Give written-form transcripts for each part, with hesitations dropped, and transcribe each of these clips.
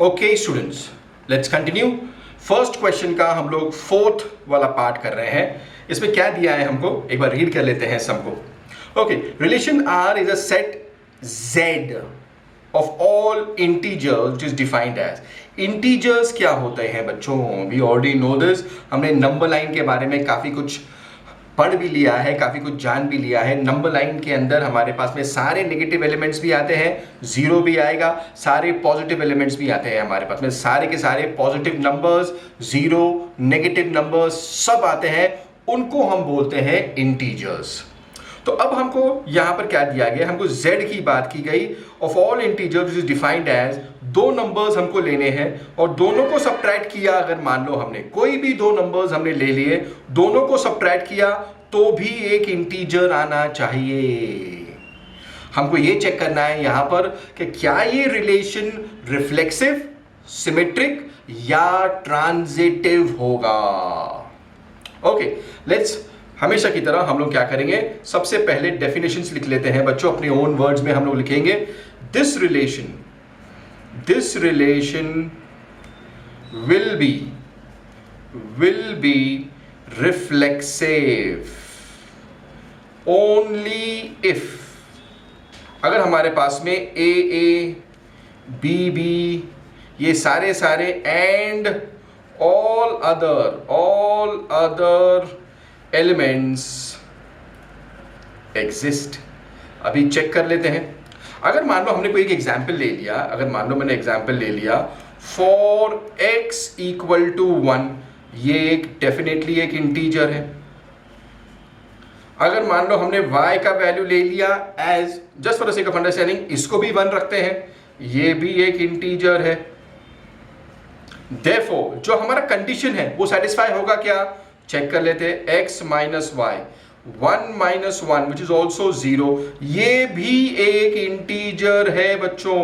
Okay students, let's continue. First question का हम लोग फोर्थ वाला पार्ट कर रहे हैं। इसमें क्या दिया है हमको, एक बार रीड कर लेते हैं सबको। Okay, relation R is a set Z of all integers which is defined as. Integers क्या होते हैं बच्चों? We already know this. हमने नंबर लाइन के बारे में काफी कुछ पढ़ भी लिया है, काफी कुछ जान भी लिया है। नंबर लाइन के अंदर हमारे पास में सारे नेगेटिव एलिमेंट्स भी आते हैं, जीरो भी आएगा, सारे पॉजिटिव एलिमेंट्स भी आते हैं हमारे पास में। सारे के सारे positive numbers, zero, negative numbers सब आते हैं, उनको हम बोलते हैं इंटीजर्स। तो अब हमको यहां पर क्या दिया गया, हमको z की बात की गई of all integers which is defined as. दो नंबर्स हमको लेने हैं और दोनों को सब्ट्रैक्ट किया। अगर मान लो हमने कोई भी दो नंबर्स हमने ले लिए, दोनों को सब्ट्रैक्ट किया तो भी एक इंटीजर आना चाहिए। हमको ये चेक करना है यहां पर कि क्या ये रिलेशन रिफ्लेक्सिव, सिमेट्रिक या ट्रांजिटिव होगा। ओके, लेट्स हमेशा की तरह हम लोग क्या करेंगे, सबसे पहले डेफिनेशंस लिख लेते हैं बच्चों। अपने ओन वर्ड्स में हम लोग लिखेंगे this relation will be reflexive only if, अगर हमारे पास में a b ये सारे and all other elements exist। अभी चेक कर लेते हैं। अगर मान लो हमने कोई एक एग्जाम्पल ले लिया, अगर मान लो मैंने एग्जाम्पल ले लिया फॉर x इक्वल टू 1, ये एक डेफिनेटली एक इंटीजर है। अगर मान लो हमने y का वैल्यू ले लिया as, just for the sake of understanding, इसको भी 1 रखते हैं, ये भी एक इंटीजर है। Therefore, जो हमारा कंडीशन है वो सेटिस्फाई होगा क्या? चेक कर लेते हैं। x minus Y, 1 minus 1 which is also 0, ये भी एक इंटीजर है बच्चों।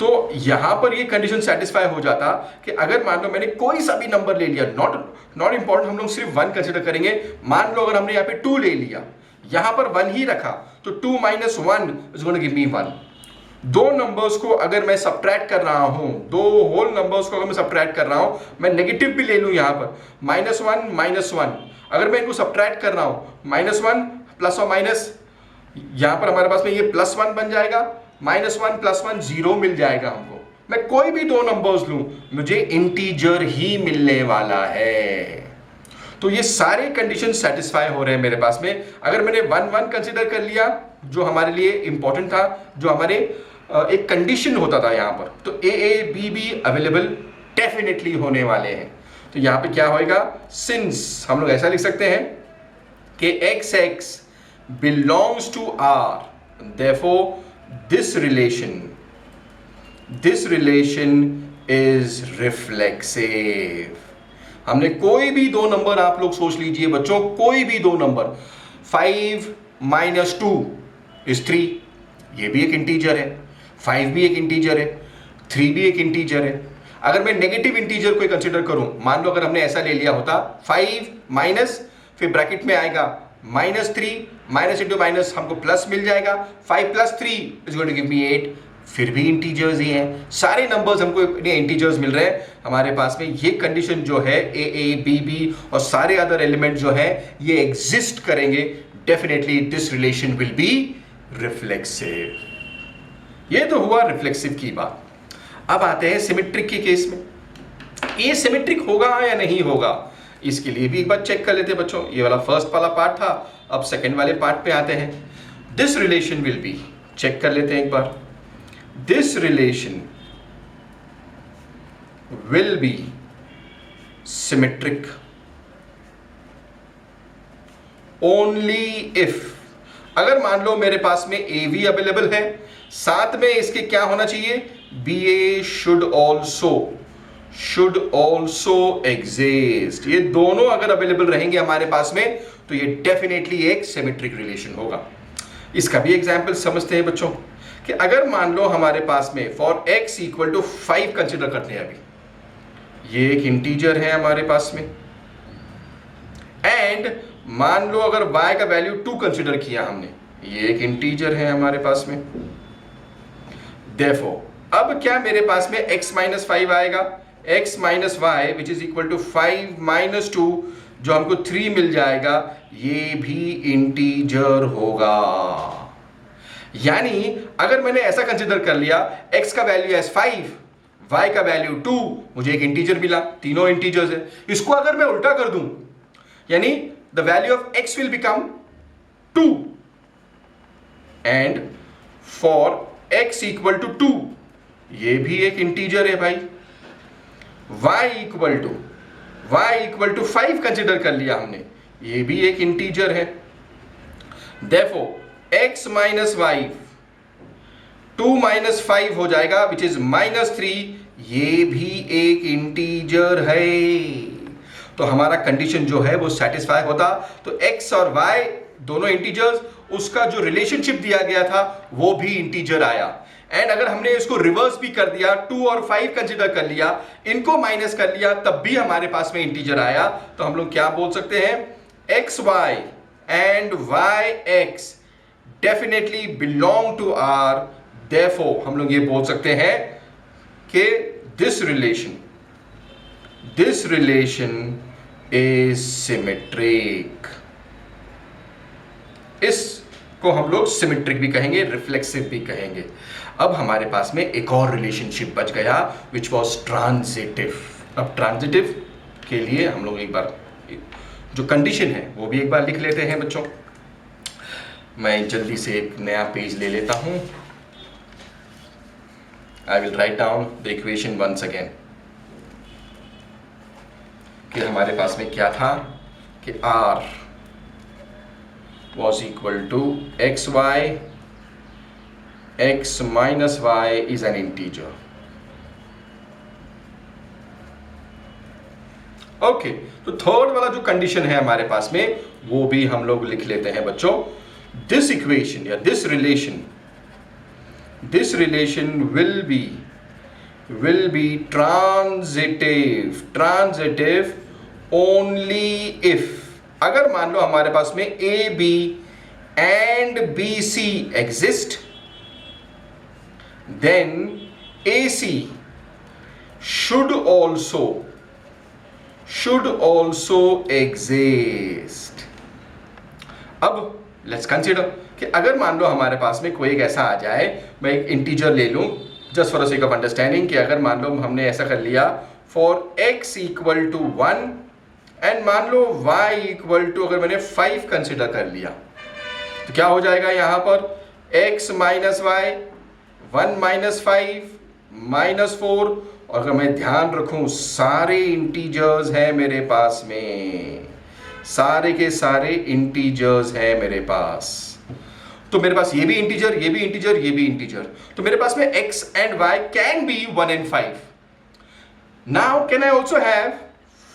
तो यहां पर ये कंडीशन सेटिस्फाई हो जाता कि अगर मान लो मैंने कोई सा भी नंबर ले लिया, नॉट इंपॉर्टेंट, हम लोग सिर्फ 1 कंसिडर करेंगे। मान लो अगर हमने यहां पे 2 ले लिया, यहां पर 1 ही रखा, तो 2 minus 1 is going to give me 1। दो नंबर्स को अगर मैं सब्ट्रैक्ट कर रहा हूं, दो होल नंबर्स को अगर मैं सब्ट्रैक्ट कर रहा हूं, मैं नेगेटिव भी ले लूं यहां पर, -1 -1, अगर मैं इनको सब्ट्रैक्ट कर रहा हूं, -1 प्लस और माइनस, यहां पर हमारे पास में ये +1 बन जाएगा, -1 + 1 0 मिल जाएगा हमको। मैं कोई भी दो नंबर्स लूं, मुझे इंटीजर ही मिलने वाला है। तो ये सारे कंडीशन सेटिस्फाई हो रहे हैं मेरे पास में। अगर मैंने 1 कंसिडर कर लिया, जो हमारे लिए इंपॉर्टेंट था, जो हमारे एक कंडीशन होता था यहां पर, तो a b अवेलेबल डेफिनेटली होने वाले हैं। तो यहां पे क्या होएगा, सिंस हम लोग ऐसा लिख सकते हैं कि x belongs to r, therefore this relation is reflexive। हमने कोई भी दो नंबर, आप लोग सोच लीजिए बच्चों, कोई भी दो नंबर, 5 - 2 is 3, ये भी एक इंटीजर है, 5 भी एक इंटीजर है, 3 भी एक इंटीजर है। अगर मैं नेगेटिव इंटीजर को कंसीडर करूं, मान लो अगर हमने ऐसा ले लिया होता 5 माइनस, फिर ब्रैकेट में आएगा -3, माइनस इंटू माइनस हमको प्लस मिल जाएगा, 5 + 3 is going to give me 8, फिर भी इंटीजर्स ही हैं। सारे नंबर्स हमको इंटीजर्स मिल रहे हैं हमारे पास में। ये कंडीशन जो है a b और सारे अदर एलिमेंट जो है ये एग्जिस्ट करेंगे, definitely this relation will B reflexive. ये तो हुआ रिफ्लेक्सिव की बात। अब आते हैं सिमेट्रिक के केस में। ये सिमेट्रिक होगा या नहीं होगा, इसके लिए भी एक बार चेक कर लेते हैं बच्चों। ये वाला फर्स्ट वाला पार्ट था, अब सेकंड वाले पार्ट पे आते हैं। This relation will be, check कर लेते हैं एक बार। This relation will be symmetric only if, अगर मान लो मेरे पास में ए भी अवेलेबल है, साथ में इसके क्या होना चाहिए, B A should also exist. ये दोनों अगर अवेलेबल रहेंगे हमारे पास में, तो ये डेफिनेटली एक सिमेट्रिक रिलेशन होगा। इसका भी एग्जाम्पल समझते हैं बच्चों कि अगर मान लो हमारे पास में for x equal to 5 consider करते हैं, अभी ये एक इंटीजर है हमारे पास में, एंड मान लो अगर y का वैल्यू 2 कंसिडर किया हमने, ये एक इंटीजर है हमारे पास में। Therefore, अब क्या मेरे पास में x माइनस 5 आएगा, x minus Y which is equal to 5 minus 2, जो हमको 3 मिल जाएगा, ये भी इंटीजर होगा। यानी अगर मैंने ऐसा कंसिडर कर लिया, x का वैल्यू एज 5, y का वैल्यू 2, मुझे एक इंटीजर मिला, तीनों इंटीजर्स है। इसको अगर मैं उल्टा कर दूं, यानी the value of x will become 2 and for x equal to 2, ये भी एक इंटीजर है भाई। y इक्वल टू 5 कंसिडर कर लिया हमने, ये भी एक इंटीजर है। Therefore x minus Y 2 minus 5 हो जाएगा विच इज माइनस 3, ये भी एक इंटीजर है। तो हमारा कंडीशन जो है वो सेटिस्फाई होता। तो x और y दोनों इंटीजर्स, उसका जो रिलेशनशिप दिया गया था वो भी इंटीजर आया। एंड अगर हमने इसको रिवर्स भी कर दिया, 2 और 5 कंसिडर कर लिया, इनको माइनस कर लिया, तब भी हमारे पास में इंटीजर आया। तो हम लोग क्या बोल सकते हैं, X Y and Y X definitely belong to R. Therefore हम लोग ये बोल सकते हैं कि दिस रिलेशन इज सिमेट्रिक। इसको हम लोग सिमेट्रिक भी कहेंगे, रिफ्लेक्सिव भी कहेंगे। अब हमारे पास में एक और रिलेशनशिप बच गया विच वॉज ट्रांजिटिव। अब ट्रांजिटिव के लिए हम लोग एक बार जो कंडीशन है वो भी एक बार लिख लेते हैं बच्चों। मैं जल्दी से एक नया पेज ले लेता हूं। I will write down the equation once again, कि हमारे पास में क्या था कि r was equal to xy, x minus y is an integer. Okay, तो थर्ड वाला जो कंडीशन है हमारे पास में वो भी हम लोग लिख लेते हैं बच्चों। दिस इक्वेशन या this relation will be transitive only if, अगर मान लो हमारे पास में A B and B C exist, then A C should also exist। अब लेट्स कंसीडर कि अगर मान लो हमारे पास में कोई एक ऐसा आ जाए, मैं एक इंटीजर ले लूं just for the sake of understanding, कि अगर मान लो हमने ऐसा कर लिया for x equal to 1 and मान लो y इक्वल टू, अगर मैंने 5 कंसिडर कर लिया, तो क्या हो जाएगा यहां पर x minus Y 1 minus 5 minus 4, और अगर मैं ध्यान रखूं सारे इंटीजर्स हैं मेरे पास में, सारे के सारे इंटीजर्स हैं मेरे पास। तो मेरे पास ये भी इंटीजर, ये भी इंटीजर, ये भी इंटीजर, तो मेरे पास में x and y can be 1 and 5। Now can I also have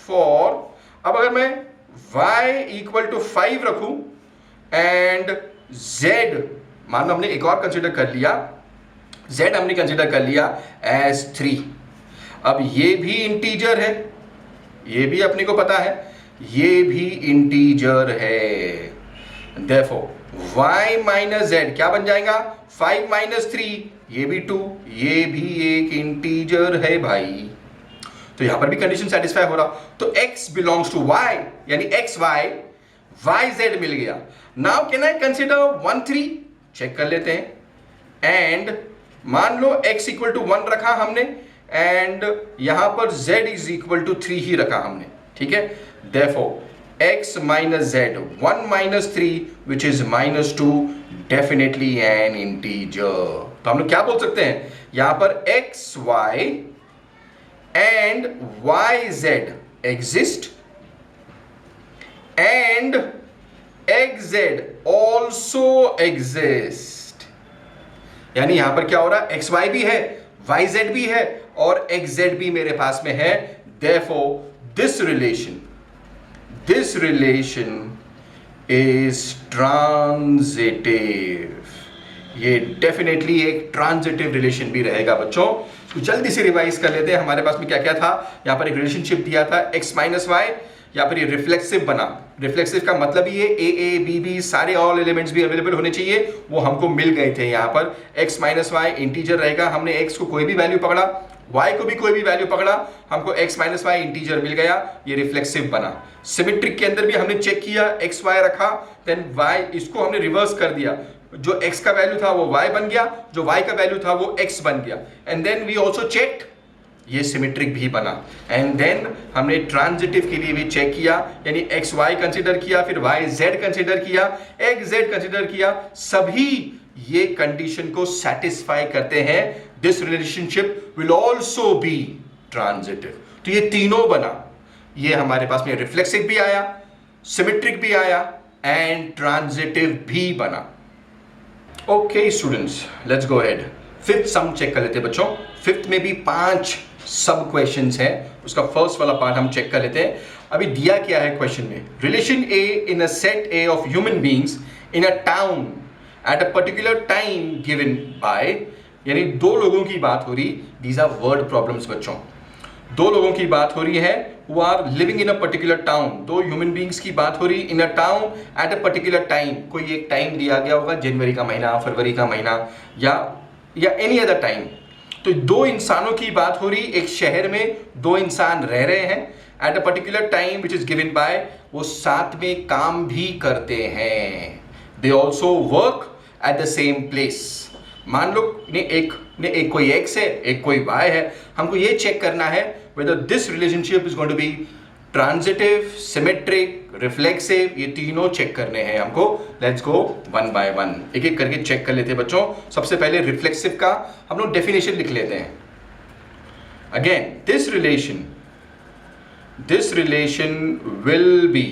for, अब अगर मैं y इक्वल टू 5 रखूं एंड z, मान लो हमने एक और कंसिडर कर लिया, z हमने कंसिडर कर लिया एज 3। अब ये भी इंटीजर है, ये भी अपने को पता है, ये भी इंटीजर है। देयरफॉर y माइनस z क्या बन जाएगा, 5 माइनस 3, ये भी 2, ये भी एक इंटीजर है भाई। तो यहां पर भी कंडीशन सेटिस्फाई हो रहा। तो x बिलोंग्स टू y, यानी x y, y z मिल गया। Now can I consider 1 3, check कर लेते हैं। एंड मान लो x इक्वल टू 1 रखा हमने एंड यहां पर z इज इक्वल टू 3 ही रखा हमने, ठीक है। Therefore x minus z 1 minus 3 which is minus 2, definitely an integer. तो हम लोग क्या बोल सकते हैं यहां पर, x y and y z exist and x z also exist। यानी यहां पर क्या हो रहा है, x y भी है, y z भी है और x z भी मेरे पास में है। Therefore this relation is transitive। ये डेफिनेटली एक ट्रांजिटिव रिलेशन भी रहेगा बच्चों। तो जल्दी से रिवाइज कर लेते हैं, हमारे पास में क्या क्या था। यहां पर एक रिलेशनशिप दिया था x माइनस वाई या फिर ये रिफ्लेक्सिव बना। रिफ्लेक्सिव का मतलब ही है ए बी बी सारे ऑल एलिमेंट्स भी अवेलेबल होने चाहिए, वो हमको मिल गए थे। यहाँ पर x माइनस वाई इंटीजर रहेगा, हमने x को कोई भी वैल्यू पकड़ा, y को भी कोई भी वैल्यू पकड़ा, हमको x माइनस वाई इंटीजर मिल गया, ये रिफ्लेक्सिव बना। सिमेट्रिक के अंदर भी हमने चेक किया, x y रखा, देन y इसको हमने रिवर्स कर दिया, जो x का वैल्यू था वो y बन गया, जो y का वैल्यू था वो x बन गया, and then we also check ये सिमेट्रिक भी बना। एंड देन हमने ट्रांजिटिव के लिए भी चेक किया, यानी एक्स वाई कंसिडर किया, फिर वाई जेड कंसिडर किया, एक्स जेड कंसिडर किया, सभी ये कंडीशन को सेटिस्फाई करते हैं। This relationship will also be transitive. तो ये तीनों बना, ये हमारे पास में रिफ्लेक्सिव भी आया, सिमेट्रिक भी आया एंड ट्रांजिटिव भी बना। Okay students, let's go ahead. Fifth sum check कर लेते हैं बच्चों। फिफ्थ में भी 5 सब क्वेश्चंस हैं, उसका फर्स्ट वाला पार्ट हम चेक कर लेते हैं। अभी दिया क्या है क्वेश्चन में, relation A in a set A of human beings in a town at a particular time given by, यानी दो लोगों की बात हो रही, दीज आर वर्ड प्रॉब्लम्स बच्चों। दो लोगों की बात हो रही है, who are living in a particular town, दो ह्यूमन बींग्स की बात हो रही, in a town at a particular time, कोई एक टाइम दिया गया होगा, जनवरी का महीना, फरवरी का महीना, या एनी अदर टाइम। तो दो इंसानों की बात हो रही, एक शहर में दो इंसान रह रहे हैं, at a particular time which is given by, वो साथ में काम भी करते हैं, they also work at the same place. मान लो एक कोई x है, एक कोई y है, हमको ये चेक करना है whether this relationship is going to be transitive, symmetric, reflexive, ये तीनों चेक करने हैं हमको। Let's go one by one, एक एक करके चेक कर लेते हैं बच्चों। सबसे पहले रिफ्लेक्सिव का हम लोग डेफिनेशन लिख लेते हैं। Again this relation will be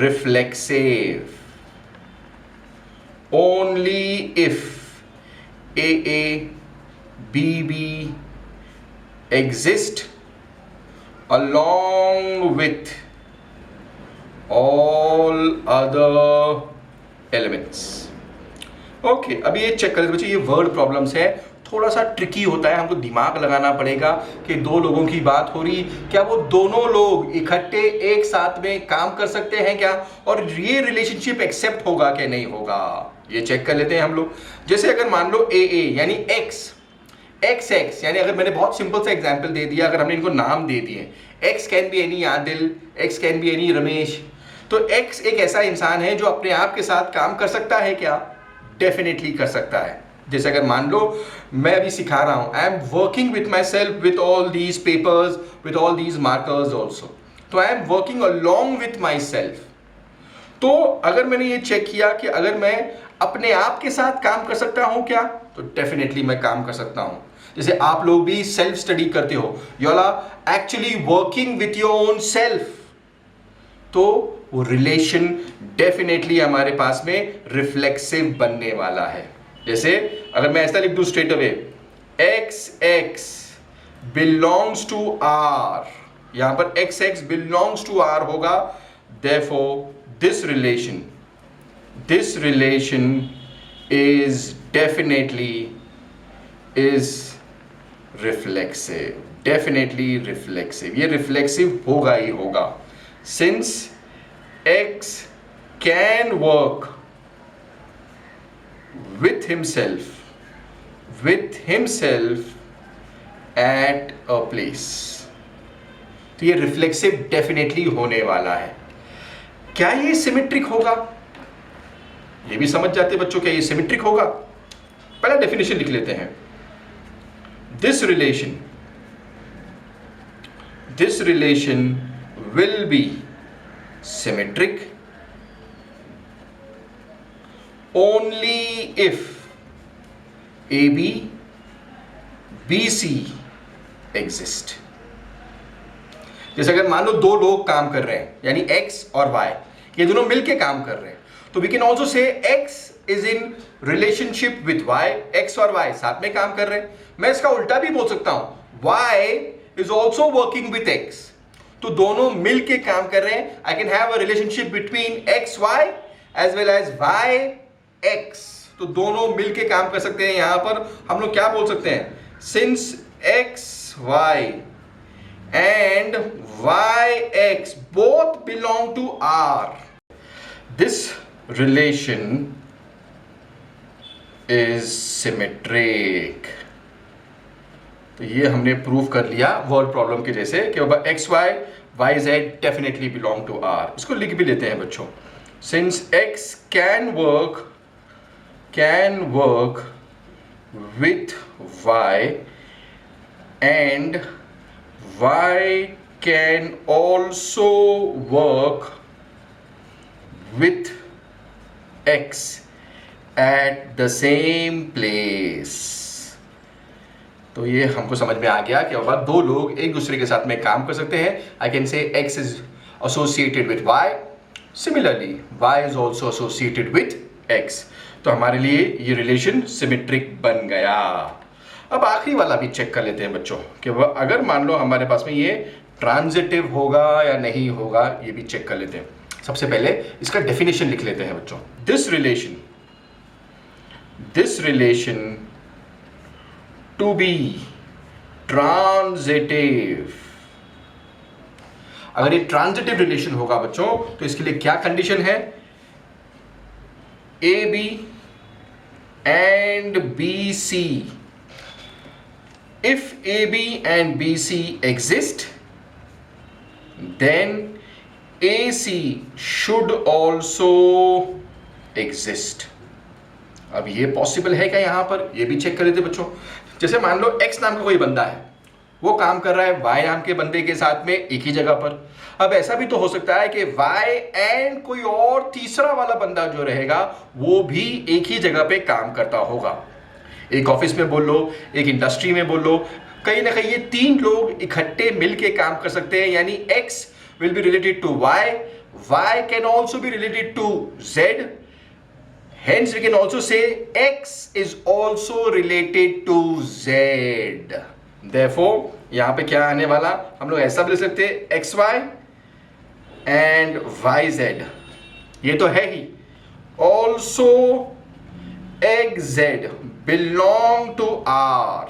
reflexive only if AA, BB exist along with all other elements। Okay, अभी ये चेक करें बच्चे, ये वर्ड प्रॉब्लम्स है, थोड़ा सा ट्रिकी होता है, हमको दिमाग लगाना पड़ेगा कि दो लोगों की बात हो रही, क्या वो दोनों लोग इकट्ठे एक साथ में काम कर सकते हैं क्या, और ये रिलेशनशिप एक्सेप्ट होगा कि नहीं होगा, ये चेक कर लेते हैं हम लोग। जैसे अगर मान लो ए यानी एक्स यानी अगर मैंने बहुत सिंपल सा एग्जांपल दे दिया, अगर हमने इनको नाम दे दिए, x can be any Adil, x can be any Ramesh, तो एक्स एक ऐसा इंसान है जो अपने आप के साथ काम कर सकता है क्या, डेफिनेटली कर सकता है। जैसे अगर मान लो मैं अभी सिखा रहा हूं, I am working with myself with all these papers, with all these markers also, तो I am working along with myself. तो अगर मैंने ये चेक किया कि अगर मैं अपने आप के साथ काम कर सकता हूं क्या, तो डेफिनेटली मैं काम कर सकता हूं। जैसे आप लोग भी सेल्फ स्टडी करते हो, you are actually working with your own self, तो वो रिलेशन डेफिनेटली हमारे पास में रिफ्लेक्सिव बनने वाला है। जैसे अगर मैं ऐसा लिख दूं straight away, x belongs to r, यहां पर x बिलोंग्स टू r होगा, therefore this relation is definitely reflexive, definitely reflexive, ये reflexive होगा ही होगा, since x can work with himself at a place, तो ये रिफ्लेक्सिव डेफिनेटली होने वाला है। क्या ये सिमेट्रिक होगा, ये भी समझ जाते बच्चों, क्या ये सिमेट्रिक होगा। पहला डेफिनेशन लिख लेते हैं, this relation will be symmetric only if AB, BC exist। जैसे अगर मान लो दो लोग काम कर रहे हैं, यानी X और Y, ये दोनों मिलके काम कर रहे हैं, तो we can also say X is in relationship with Y, X और Y साथ में काम कर रहे हैं। मैं इसका उल्टा भी बोल सकता हूं, Y is also working with X, तो दोनों मिलके काम कर रहे हैं। I can have a relationship between X, Y as well as Y, X, तो दोनों मिलके काम कर सकते हैं। यहां पर हम लोग क्या बोल सकते हैं, since X, Y and yx both belong to R, this relation is symmetric. तो ये हमने प्रूव कर लिया वर्ड प्रॉब्लम के जैसे कि X Y Y Z definitely belong to R. इसको लिख भी लेते हैं बच्चों. Since X can work with y and y can also work with x at the same place. तो ये हमको समझ में आ गया कि अब दो लोग एक दूसरे के साथ में काम कर सकते हैं. I can say x is associated with y, similarly y is also associated with x. तो हमारे लिए ये रिलेशन सिमेट्रिक बन गया. अब आखिरी वाला भी चेक कर लेते हैं बच्चों कि वह अगर मान लो हमारे पास में ये ट्रांजिटिव होगा या नहीं होगा, ये भी चेक कर लेते हैं. सबसे पहले इसका डेफिनेशन लिख लेते हैं बच्चों. This relation to be transitive. अगर ये ट्रांजिटिव रिलेशन होगा बच्चों तो इसके लिए क्या कंडीशन है? AB and BC. If AB and BC exist, then AC should also exist. अब ये पॉसिबल है क्या यहां पर? ये भी चेक कर लेते बच्चों. जैसे मान लो X नाम का कोई बंदा है, वो काम कर रहा है Y नाम के बंदे के साथ में एक ही जगह पर. अब ऐसा भी तो हो सकता है कि Y एंड कोई और तीसरा वाला बंदा जो रहेगा वो भी एक ही जगह पे काम करता होगा. एक ऑफिस में बोल लो, एक इंडस्ट्री में बोल लो, कहीं ना कहीं ये तीन लोग इकट्ठे मिलके काम कर सकते हैं. यानी X will be related to Y, Y can also be related to Z. Hence we can also say X is also related to Z. Therefore यहां पे क्या आने वाला, हम लोग ऐसा भी लिख सकते हैं XY एंड YZ. ये तो है ही. Also XZ belong to R.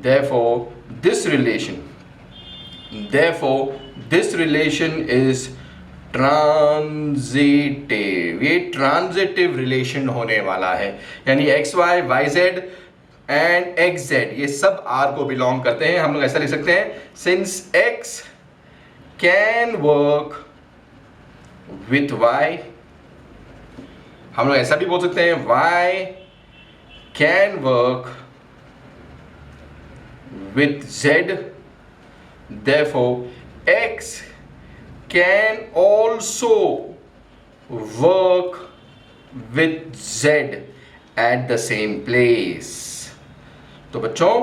Therefore this relation is transitive. ये ट्रांजिटिव रिलेशन होने वाला है. यानी XY YZ एंड XZ ये सब R को बिलोंग करते हैं. हम लोग ऐसा लिख सकते हैं, since X can work with Y. हम लोग ऐसा भी बोल सकते हैं, Y can work with Z. Therefore X can also work with Z at the same place. तो बच्चों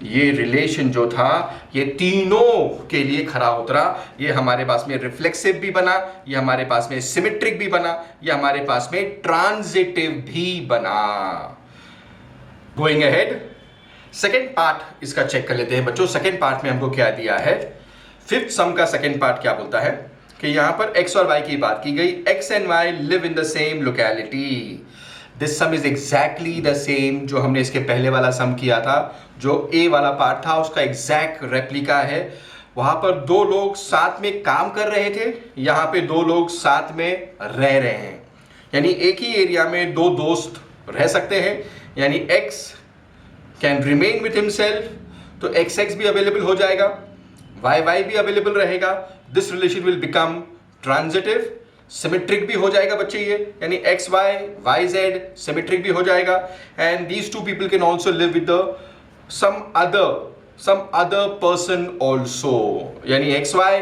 ये रिलेशन जो था ये तीनों के लिए खरा उतरा. ये हमारे पास में रिफ्लेक्सिव भी बना, ये हमारे पास में सिमेट्रिक भी बना, ये हमारे पास में ट्रांजिटिव भी बना. गोइंग अहेड, सेकेंड पार्ट इसका चेक कर लेते हैं बच्चों. सेकेंड पार्ट में हमको क्या दिया है? फिफ्थ सम का सेकेंड पार्ट क्या बोलता है कि यहां पर x और y की बात की गई. x and y live in the same locality. This some is exactly the same जो हमने इसके पहले वाला सम किया था. जो a वाला पार्ट था उसका एग्जैक्ट रेप्लिका है. वहां पर दो लोग साथ में काम कर रहे थे, यहां पे दो लोग साथ में रह रहे हैं. यानी एक ही एरिया में दो दोस्त रह सकते हैं. यानी x can remain with himself, तो xx भी अवेलेबल हो जाएगा, y भी अवेलेबल रहेगा. This relation will become transitive. Symmetric भी हो जाएगा बच्चे ये, यानी XY YZ सिमेट्रिक भी हो जाएगा. And these two people can also live with some other person also. यानी XY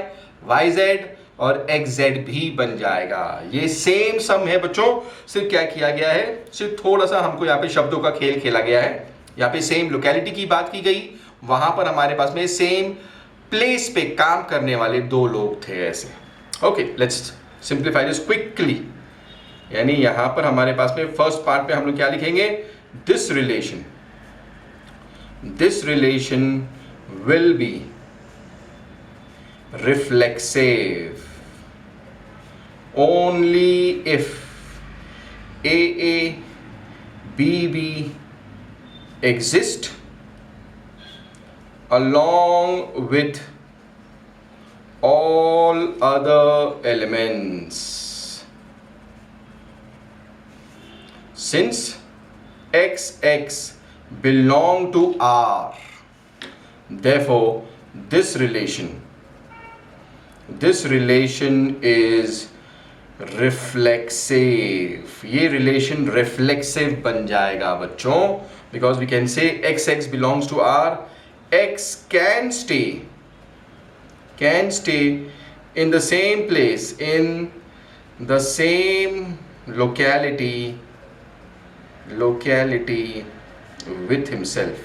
YZ और XZ भी बन जाएगा. ये सेम सम है बच्चों. सिर्फ क्या किया गया है, सिर्फ थोड़ा सा हमको यहाँ पे शब्दों का खेल खेला गया है. यहाँ पे सेम लोकेलिटी की बात की गई, वहां पर हमारे पास में सेम प्लेस पे काम करने वाले दो लोग थे ऐसे. Okay, let's simplify this quickly. यानी यहां पर हमारे पास में फर्स्ट पार्ट पे हम लोग क्या लिखेंगे? This relation will B reflexive only if AA BB exist along with all other elements. Since xx belong to R, therefore this relation is reflexive. ये relation reflexive बन जाएगा बच्चों, because we can say xx belongs to R. X can stay in the same place, in the same locality with himself.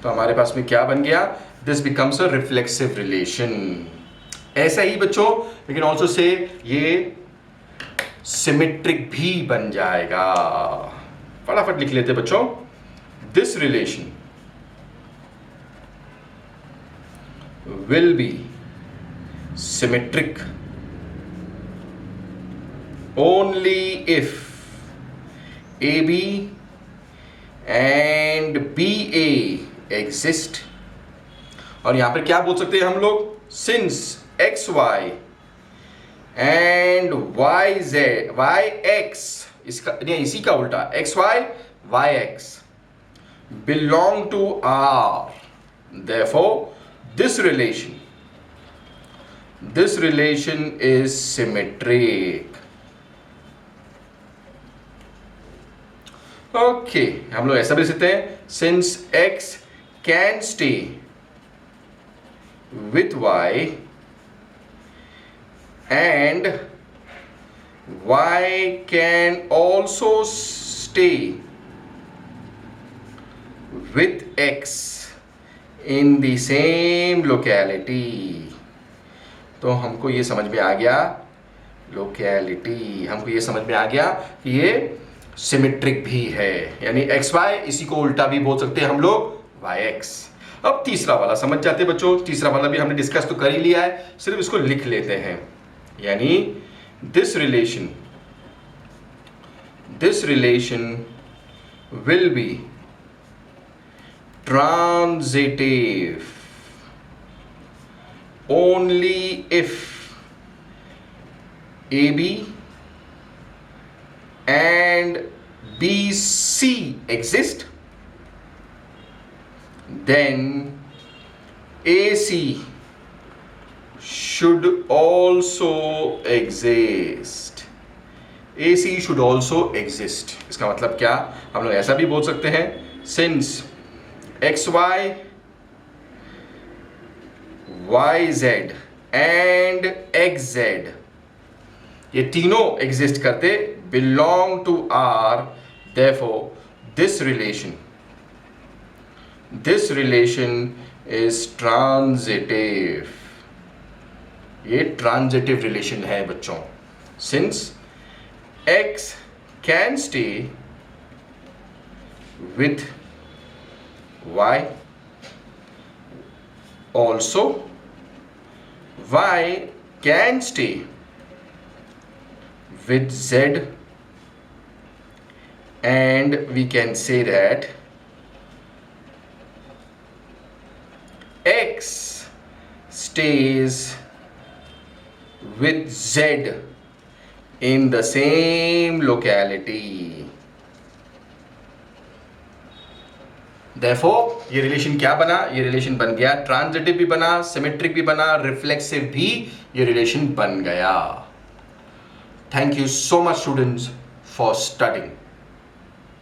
तो हमारे पास में क्या बन गया? This becomes a reflexive relation. ऐसा ही बच्चों we can also say ये सिमेट्रिक भी बन जाएगा. फटाफट लिख लेते बच्चों. This relation will be symmetric only if AB and BA exist. और यहां पर क्या बोल सकते हैं हम लोग? Since XY and YX, इसका नहीं, इसी का उल्टा, XY YX belong to R, therefore this relation is symmetric. Okay, हम लोग ऐसा भी लिख सकते हैं, since X can stay with Y and Y can also stay with X in the same locality. तो हमको ये समझ में आ गया, हमको ये समझ में आ गया कि ये सिमेट्रिक भी है, यानी XY, इसी को उल्टा भी बोल सकते हैं हम लोग YX. अब तीसरा वाला समझ जाते हैं बच्चों. तीसरा वाला भी हमने डिस्कस तो कर ही लिया है, सिर्फ इसको लिख लेते हैं. यानी this relation will be transitive only if AB and BC exist, then AC should also exist. इसका मतलब क्या? हम लोग ऐसा भी बोल सकते हैं, since XY, YZ and XZ ये तीनों एग्जिस्ट करते, belong to R, therefore this relation is transitive. ये ट्रांजिटिव रिलेशन है बच्चों. Since X can stay with Y, also Y can stay with Z, and we can say that X stays with Z in the same locality. Therefore ये relation क्या बना? ये relation बन गया transitive भी बना, सिमेट्रिक भी बना, रिफ्लेक्सिव भी ये रिलेशन बन गया. Thank you so much students for studying.